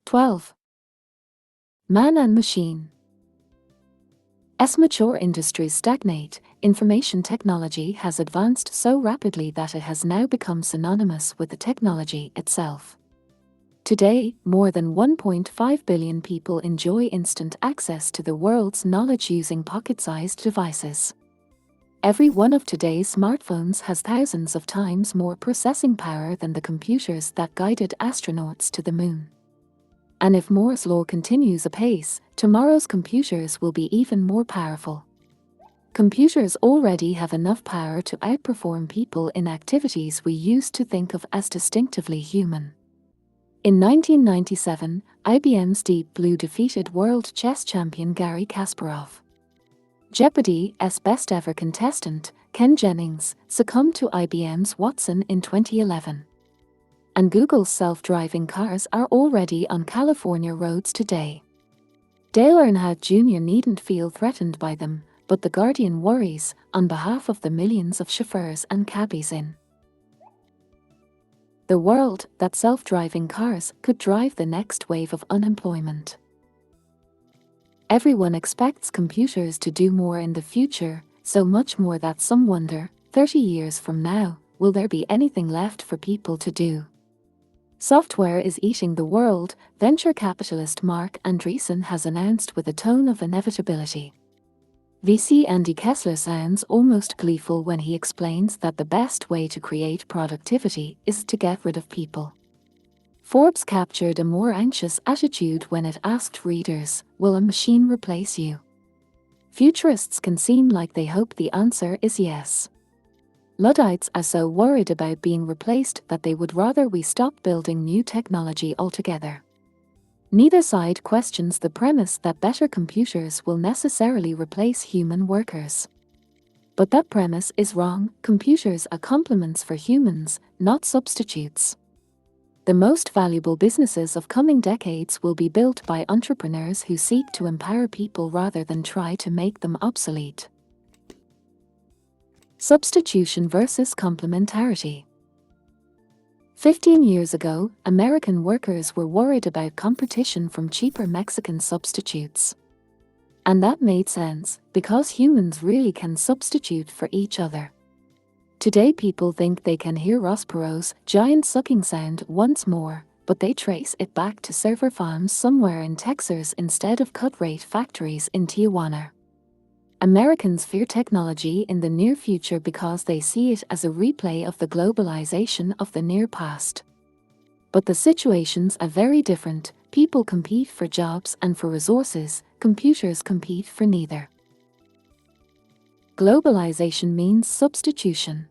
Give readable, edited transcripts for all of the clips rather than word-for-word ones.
12. Man and machine. As mature industries stagnate, information technology has advanced so rapidly that it has now become synonymous with the technology itself. Today, more than 1.5 billion people enjoy instant access to the world's knowledge using pocket-sized devices. Every one of today's smartphones has thousands of times more processing power than the computers that guided astronauts to the moon. And if Moore's law continues apace, tomorrow's computers will be even more powerful. Computers already have enough power to outperform people in activities we used to think of as distinctively human. In 1997, IBM's Deep Blue defeated world chess champion Garry Kasparov. Jeopardy's best-ever contestant, Ken Jennings, succumbed to IBM's Watson in 2011. And Google's self-driving cars are already on California roads today. Dale Earnhardt Jr. needn't feel threatened by them, but The Guardian worries on behalf of the millions of chauffeurs and cabbies in the world that self-driving cars could drive the next wave of unemployment. Everyone expects computers to do more in the future, so much more that some wonder, 30 years from now, will there be anything left for people to do? Software is eating the world, venture capitalist Mark Andreessen has announced with a tone of inevitability. VC Andy Kessler sounds almost gleeful when he explains that the best way to create productivity is to get rid of people. Forbes captured a more anxious attitude when it asked readers, "Will a machine replace you?" Futurists can seem like they hope the answer is yes. Luddites are so worried about being replaced that they would rather we stop building new technology altogether. Neither side questions the premise that better computers will necessarily replace human workers. But that premise is wrong. Computers are complements for humans, not substitutes. The most valuable businesses of coming decades will be built by entrepreneurs who seek to empower people rather than try to make them obsolete. Substitution versus complementarity. 15 years ago, American workers were worried about competition from cheaper Mexican substitutes. And that made sense, because humans really can substitute for each other. Today people think they can hear Ross Perot's giant sucking sound once more, but they trace it back to server farms somewhere in Texas instead of cut-rate factories in Tijuana. Americans fear technology in the near future because they see it as a replay of the globalization of the near past. But the situations are very different. People compete for jobs and for resources, computers compete for neither. Globalization means substitution.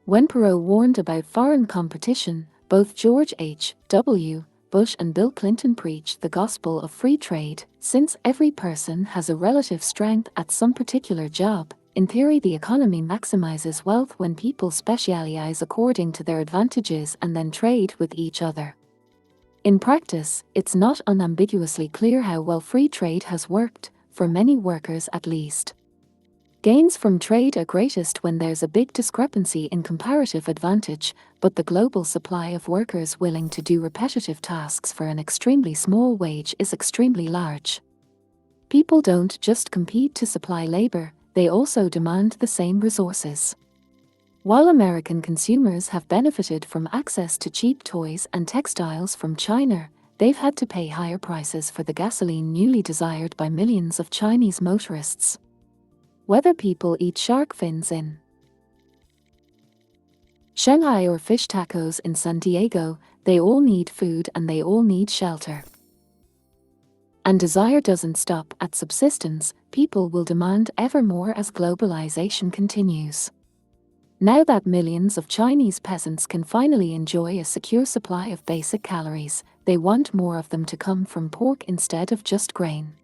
When Perot warned about foreign competition, both George H.W. Bush and Bill Clinton preached the gospel of free trade. Since every person has a relative strength at some particular job, in theory the economy maximizes wealth when people specialize according to their advantages and then trade with each other. In practice, it's not unambiguously clear how well free trade has worked, for many workers at least. Gains from trade are greatest when there's a big discrepancy in comparative advantage, but the global supply of workers willing to do repetitive tasks for an extremely small wage is extremely large. People don't just compete to supply labor, they also demand the same resources. While American consumers have benefited from access to cheap toys and textiles from China, they've had to pay higher prices for the gasoline newly desired by millions of Chinese motorists. Whether people eat shark fins in Shanghai or fish tacos in San Diego, they all need food and they all need shelter. And desire doesn't stop at subsistence. People will demand ever more as globalization continues. Now that millions of Chinese peasants can finally enjoy a secure supply of basic calories, they want more of them to come from pork instead of just grain.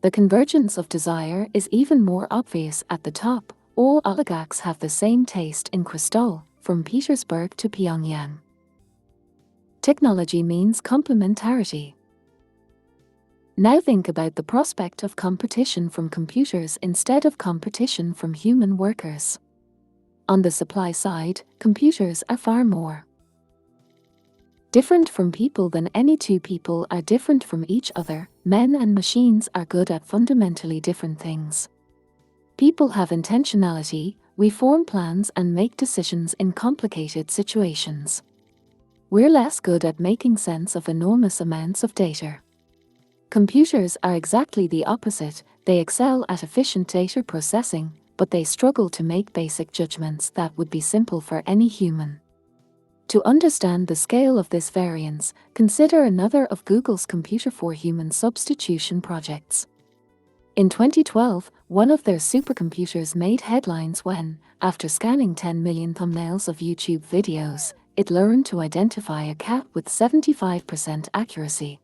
The convergence of desire is even more obvious at the top. All oligarchs have the same taste in crystal, from Petersburg to Pyongyang. Technology means complementarity. Now think about the prospect of competition from computers instead of competition from human workers. On the supply side, computers are far more Different from people than any two people are different from each other, men and machines are good at fundamentally different things. People have intentionality, we form plans and make decisions in complicated situations. We're less good at making sense of enormous amounts of data. Computers are exactly the opposite, they excel at efficient data processing, but they struggle to make basic judgments that would be simple for any human. To understand the scale of this variance, consider another of Google's Computer for Human substitution projects. In 2012, one of their supercomputers made headlines when, after scanning 10 million thumbnails of YouTube videos, it learned to identify a cat with 75% accuracy.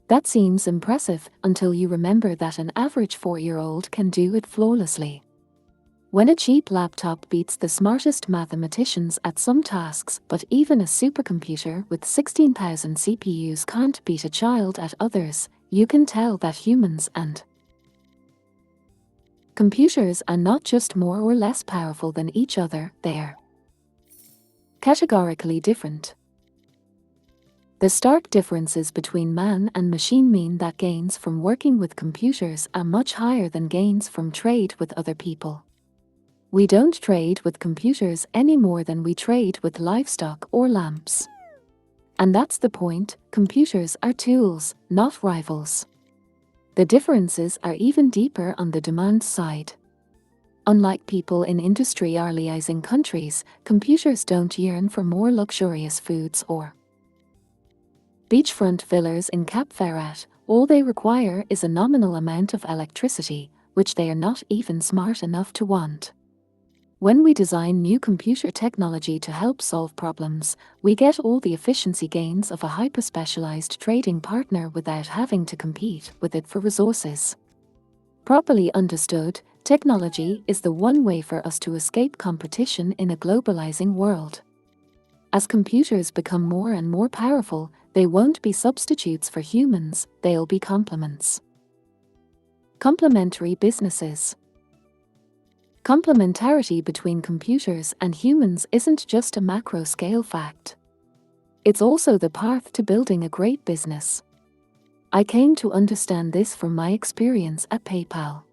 That seems impressive until you remember that an average 4-year-old can do it flawlessly. When a cheap laptop beats the smartest mathematicians at some tasks, but even a supercomputer with 16,000 CPUs can't beat a child at others, you can tell that humans and computers are not just more or less powerful than each other, they're categorically different. The stark differences between man and machine mean that gains from working with computers are much higher than gains from trade with other people. We don't trade with computers any more than we trade with livestock or lamps. And that's the point, computers are tools, not rivals. The differences are even deeper on the demand side. Unlike people in industrializing countries, computers don't yearn for more luxurious foods or beachfront villas in Cap Ferrat. All they require is a nominal amount of electricity, which they are not even smart enough to want. When we design new computer technology to help solve problems, we get all the efficiency gains of a hyper-specialized trading partner without having to compete with it for resources. Properly understood, technology is the one way for us to escape competition in a globalizing world. As computers become more and more powerful, they won't be substitutes for humans, they'll be complements. Complementary businesses. Complementarity between computers and humans isn't just a macro-scale fact. It's also the path to building a great business. I came to understand this from my experience at PayPal.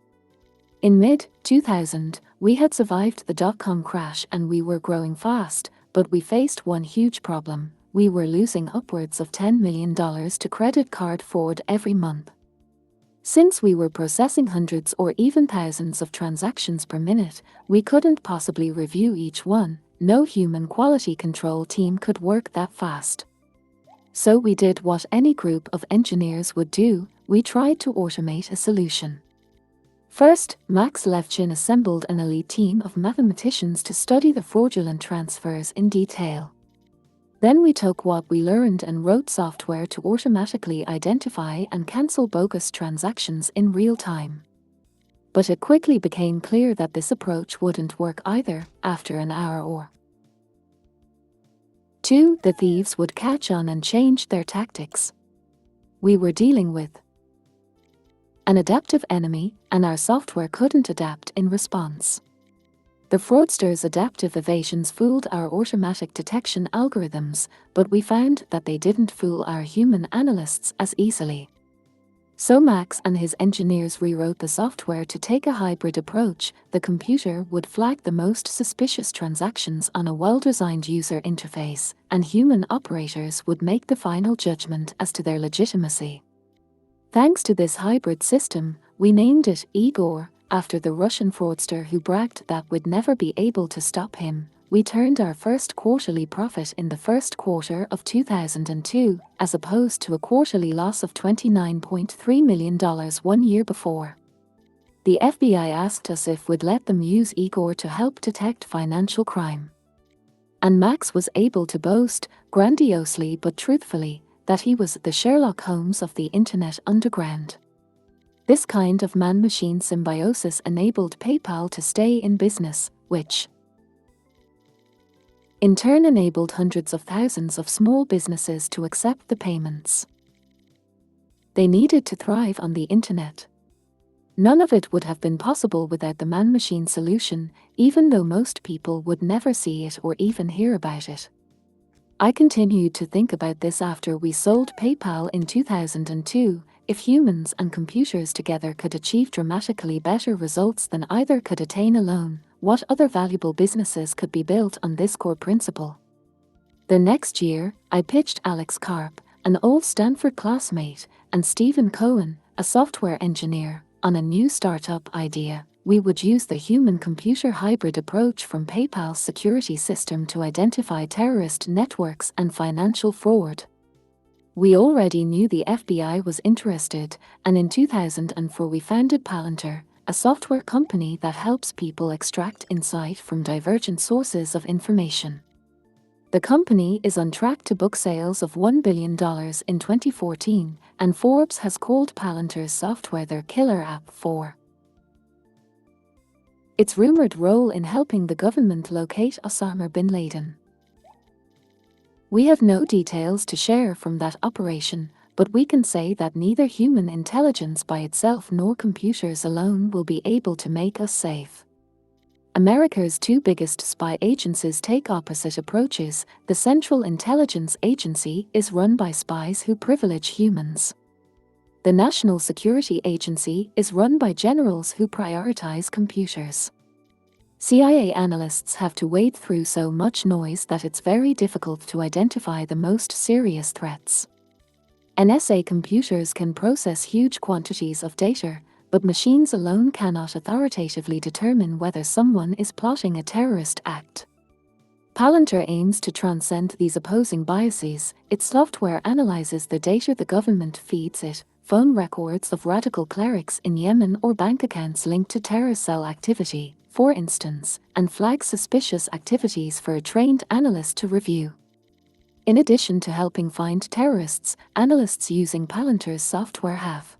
In mid-2000, we had survived the dot-com crash and we were growing fast, but we faced one huge problem. We were losing upwards of $10 million to credit card fraud every month. Since we were processing hundreds or even thousands of transactions per minute, we couldn't possibly review each one. No human quality control team could work that fast. So we did what any group of engineers would do, we tried to automate a solution. First, Max Levchin assembled an elite team of mathematicians to study the fraudulent transfers in detail. Then we took what we learned and wrote software to automatically identify and cancel bogus transactions in real time. But it quickly became clear that this approach wouldn't work either. After an hour or two, the thieves would catch on and change their tactics. We were dealing with an adaptive enemy, and our software couldn't adapt in response. The fraudsters' adaptive evasions fooled our automatic detection algorithms, but we found that they didn't fool our human analysts as easily. So Max and his engineers rewrote the software to take a hybrid approach. The computer would flag the most suspicious transactions on a well-designed user interface, and human operators would make the final judgment as to their legitimacy. Thanks to this hybrid system, we named it Igor, after the Russian fraudster who bragged that we'd never be able to stop him. We turned our first quarterly profit in the first quarter of 2002, as opposed to a quarterly loss of $29.3 million 1 year before. The FBI asked us if we'd let them use Igor to help detect financial crime. And Max was able to boast, grandiosely but truthfully, that he was the Sherlock Holmes of the Internet underground. This kind of man-machine symbiosis enabled PayPal to stay in business, which in turn enabled hundreds of thousands of small businesses to accept the payments they needed to thrive on the Internet. None of it would have been possible without the man-machine solution, even though most people would never see it or even hear about it. I continued to think about this after we sold PayPal in 2002. If humans and computers together could achieve dramatically better results than either could attain alone, what other valuable businesses could be built on this core principle? The next year, I pitched Alex Karp, an old Stanford classmate, and Stephen Cohen, a software engineer, on a new startup idea. We would use the human-computer hybrid approach from PayPal's security system to identify terrorist networks and financial fraud. We already knew the FBI was interested, and in 2004 we founded Palantir, a software company that helps people extract insight from divergent sources of information. The company is on track to book sales of $1 billion in 2014, and Forbes has called Palantir's software their killer app for its rumored role in helping the government locate Osama bin Laden. We have no details to share from that operation, but we can say that neither human intelligence by itself nor computers alone will be able to make us safe. America's two biggest spy agencies take opposite approaches. The Central Intelligence Agency is run by spies who privilege humans. The National Security Agency is run by generals who prioritize computers. CIA analysts have to wade through so much noise that it's very difficult to identify the most serious threats. NSA computers can process huge quantities of data, but machines alone cannot authoritatively determine whether someone is plotting a terrorist act. Palantir aims to transcend these opposing biases. Its software analyzes the data the government feeds it, phone records of radical clerics in Yemen or bank accounts linked to terror cell activity, for instance, and flags suspicious activities for a trained analyst to review. In addition to helping find terrorists, analysts using Palantir's software have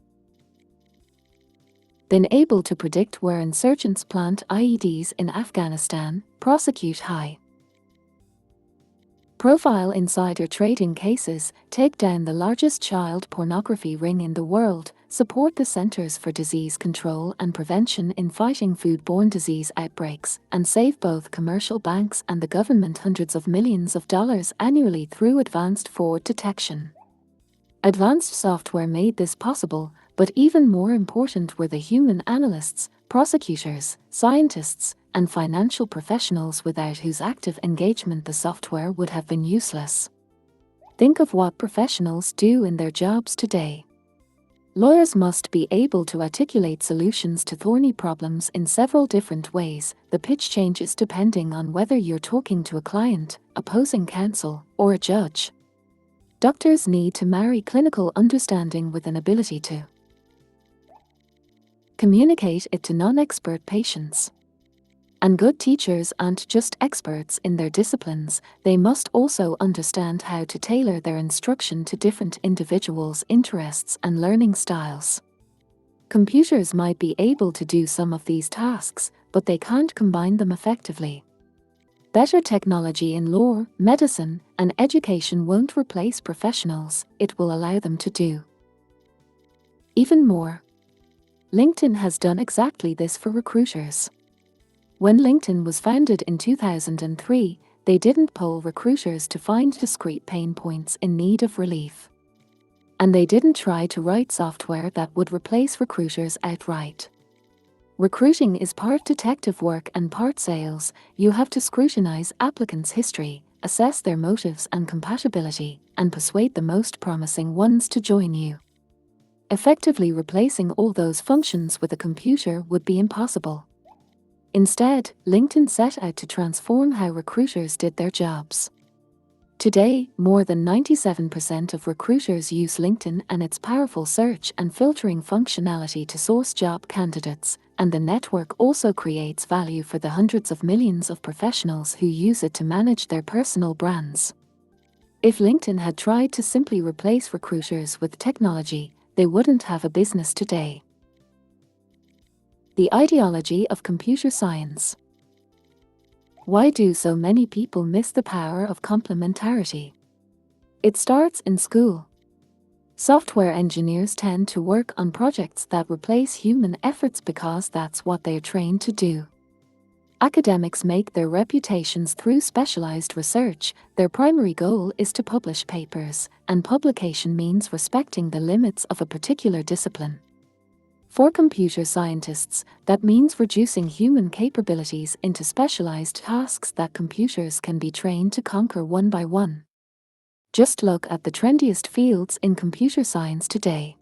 been able to predict where insurgents plant IEDs in Afghanistan, prosecute high-profile insider trading cases, take down the largest child pornography ring in the world, support the Centers for Disease Control and Prevention in fighting foodborne disease outbreaks, and save both commercial banks and the government hundreds of millions of dollars annually through advanced fraud detection. Advanced software made this possible, but even more important were the human analysts, prosecutors, scientists, and financial professionals without whose active engagement the software would have been useless. Think of what professionals do in their jobs today. Lawyers must be able to articulate solutions to thorny problems in several different ways. The pitch changes depending on whether you're talking to a client, opposing counsel, or a judge. Doctors need to marry clinical understanding with an ability to communicate it to non-expert patients. And good teachers aren't just experts in their disciplines, they must also understand how to tailor their instruction to different individuals' interests and learning styles. Computers might be able to do some of these tasks, but they can't combine them effectively. Better technology in law, medicine, and education won't replace professionals, it will allow them to do even more. LinkedIn has done exactly this for recruiters. When LinkedIn was founded in 2003, they didn't poll recruiters to find discrete pain points in need of relief. And they didn't try to write software that would replace recruiters outright. Recruiting is part detective work and part sales. You have to scrutinize applicants' history, assess their motives and compatibility, and persuade the most promising ones to join you. Effectively replacing all those functions with a computer would be impossible. Instead, LinkedIn set out to transform how recruiters did their jobs. Today, more than 97% of recruiters use LinkedIn and its powerful search and filtering functionality to source job candidates, and the network also creates value for the hundreds of millions of professionals who use it to manage their personal brands. If LinkedIn had tried to simply replace recruiters with technology, they wouldn't have a business today. The ideology of computer science. Why do so many people miss the power of complementarity? It starts in school. Software engineers tend to work on projects that replace human efforts because that's what they're trained to do. Academics make their reputations through specialized research. Their primary goal is to publish papers, and publication means respecting the limits of a particular discipline. For computer scientists, that means reducing human capabilities into specialized tasks that computers can be trained to conquer one by one. Just look at the trendiest fields in computer science today.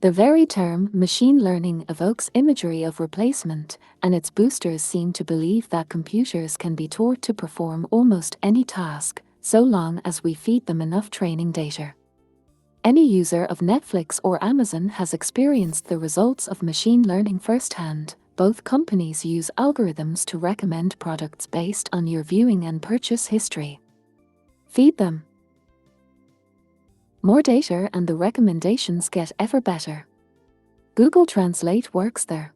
The very term machine learning evokes imagery of replacement, and its boosters seem to believe that computers can be taught to perform almost any task, so long as we feed them enough training data. Any user of Netflix or Amazon has experienced the results of machine learning firsthand. Both companies use algorithms to recommend products based on your viewing and purchase history. Feed them more data and the recommendations get ever better. Google Translate works there.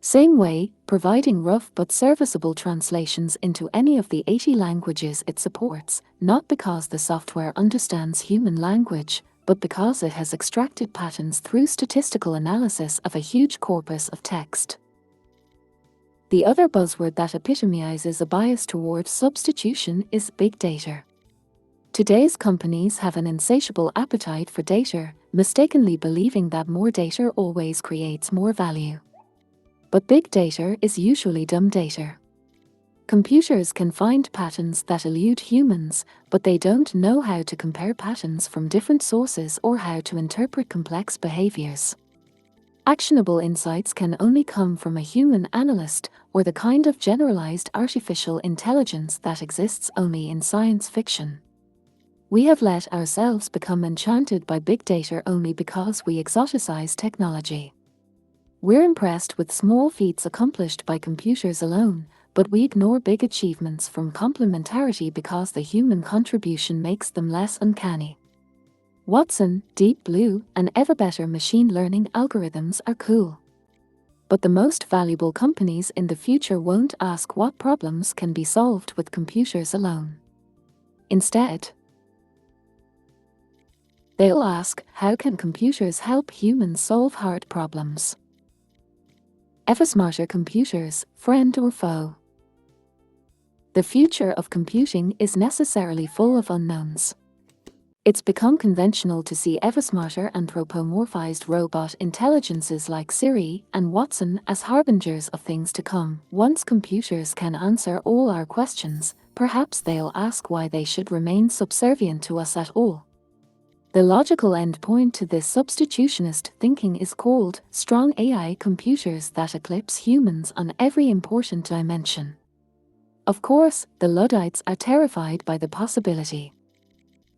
Same way, providing rough but serviceable translations into any of the 80 languages it supports, not because the software understands human language, but because it has extracted patterns through statistical analysis of a huge corpus of text. The other buzzword that epitomizes a bias towards substitution is big data. Today's companies have an insatiable appetite for data, mistakenly believing that more data always creates more value. But big data is usually dumb data. Computers can find patterns that elude humans, but they don't know how to compare patterns from different sources or how to interpret complex behaviors. Actionable insights can only come from a human analyst or the kind of generalized artificial intelligence that exists only in science fiction. We have let ourselves become enchanted by big data only because we exoticize technology. We're impressed with small feats accomplished by computers alone, but we ignore big achievements from complementarity because the human contribution makes them less uncanny. Watson, Deep Blue, and ever better machine learning algorithms are cool. But the most valuable companies in the future won't ask what problems can be solved with computers alone. Instead, they'll ask, how can computers help humans solve hard problems? Ever smarter computers, friend or foe? The future of computing is necessarily full of unknowns. It's become conventional to see ever smarter anthropomorphized robot intelligences like Siri and Watson as harbingers of things to come. Once computers can answer all our questions, perhaps they'll ask why they should remain subservient to us at all. The logical endpoint to this substitutionist thinking is called strong AI computers that eclipse humans on every important dimension. Of course, the Luddites are terrified by the possibility.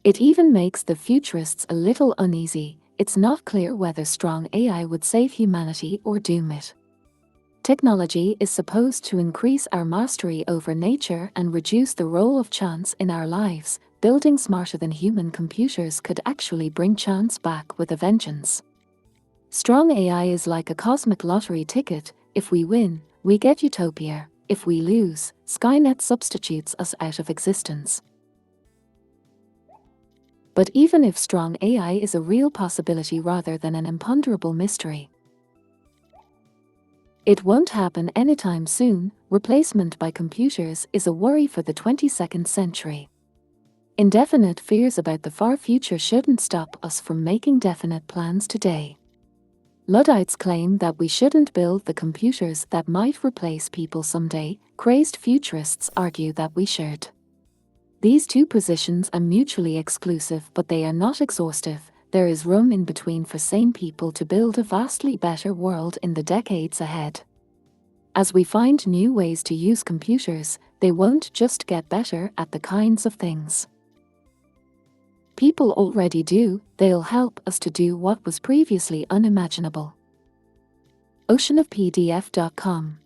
It even makes the futurists a little uneasy. It's not clear whether strong AI would save humanity or doom it. Technology is supposed to increase our mastery over nature and reduce the role of chance in our lives. Building smarter than human computers could actually bring chance back with a vengeance. Strong AI is like a cosmic lottery ticket. If we win, we get utopia. If we lose, Skynet substitutes us out of existence. But even if strong AI is a real possibility rather than an imponderable mystery, it won't happen anytime soon. Replacement by computers is a worry for the 22nd century. Indefinite fears about the far future shouldn't stop us from making definite plans today. Luddites claim that we shouldn't build the computers that might replace people someday. Crazed futurists argue that we should. These two positions are mutually exclusive, but they are not exhaustive. There is room in between for sane people to build a vastly better world in the decades ahead. As we find new ways to use computers, they won't just get better at the kinds of things people already do, they'll help us to do what was previously unimaginable. oceanofpdf.com